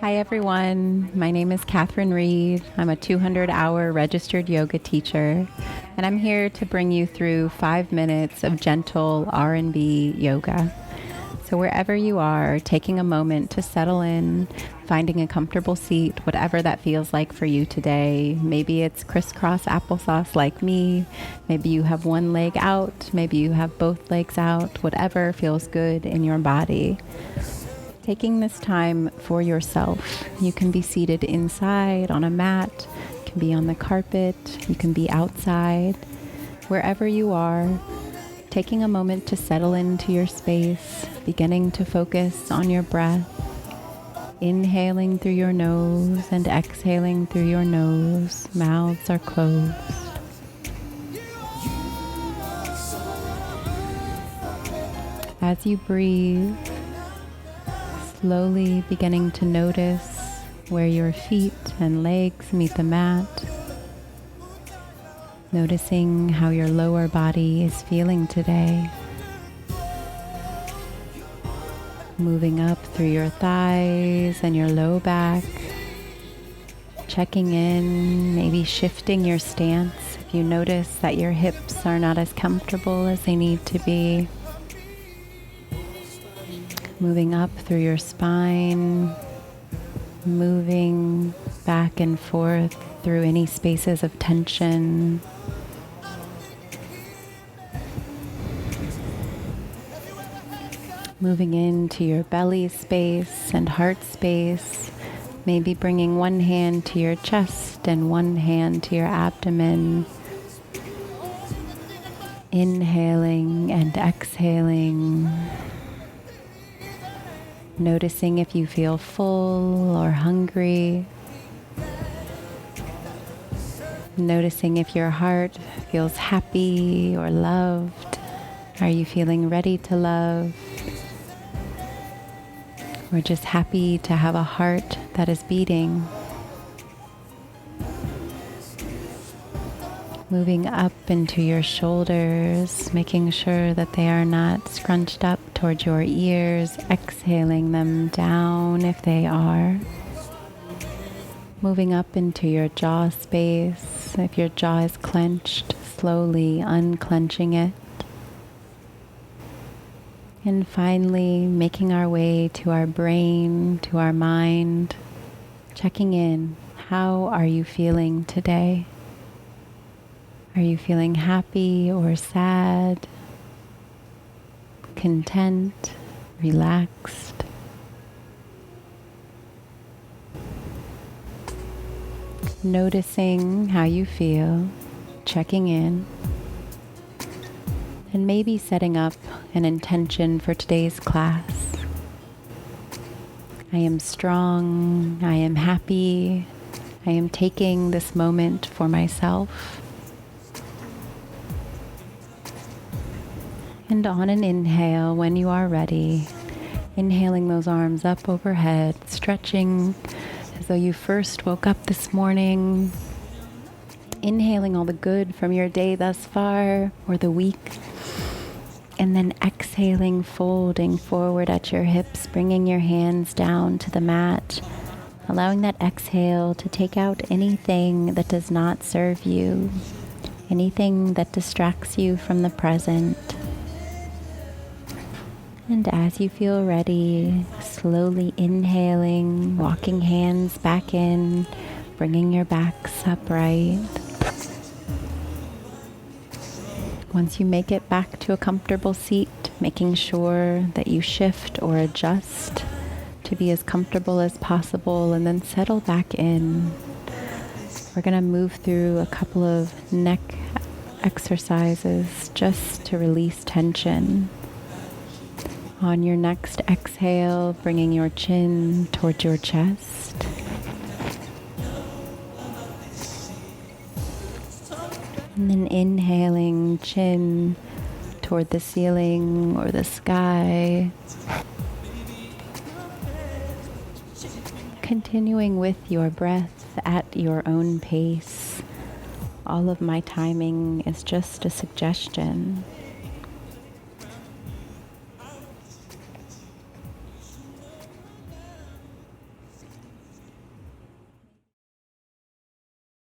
Hi everyone, my name is Catherine Reed. I'm a 200-hour registered yoga teacher, and I'm here to bring you through 5 minutes of gentle R&B yoga. So wherever you are, taking a moment to settle in, finding a comfortable seat, whatever that feels like for you today. Maybe it's crisscross applesauce like me. Maybe you have one leg out. Maybe you have both legs out. Whatever feels good in your body. Taking this time for yourself. You can be seated inside on a mat, you can be on the carpet, you can be outside. Wherever you are, taking a moment to settle into your space, beginning to focus on your breath, inhaling through your nose and exhaling through your nose. Mouths are closed. As you breathe, slowly beginning to notice where your feet and legs meet the mat. Noticing how your lower body is feeling today. Moving up through your thighs and your low back. Checking in, maybe shifting your stance if you notice that your hips are not as comfortable as they need to be. Moving up through your spine, moving back and forth through any spaces of tension. Moving into your belly space and heart space, maybe bringing one hand to your chest and one hand to your abdomen. Inhaling and exhaling. Noticing if you feel full or hungry. Noticing if your heart feels happy or loved. Are you feeling ready to love? Or just happy to have a heart that is beating? Moving up into your shoulders, making sure that they are not scrunched up towards your ears, exhaling them down if they are. Moving up into your jaw space. If your jaw is clenched, slowly unclenching it. And finally, making our way to our brain, to our mind, checking in. How are you feeling today? Are you feeling happy or sad? Content? Relaxed? Noticing how you feel, checking in, and maybe setting up an intention for today's class. I am strong, I am happy, I am taking this moment for myself. And on an inhale, when you are ready, inhaling those arms up overhead, stretching as though you first woke up this morning, inhaling all the good from your day thus far or the week, and then exhaling, folding forward at your hips, bringing your hands down to the mat, allowing that exhale to take out anything that does not serve you, anything that distracts you from the present. And as you feel ready, slowly inhaling, walking hands back in, bringing your backs upright. Once you make it back to a comfortable seat, making sure that you shift or adjust to be as comfortable as possible, and then settle back in. We're going to move through a couple of neck exercises just to release tension. On your next exhale, bringing your chin towards your chest. And then inhaling, chin toward the ceiling or the sky. Continuing with your breath at your own pace. All of my timing is just a suggestion.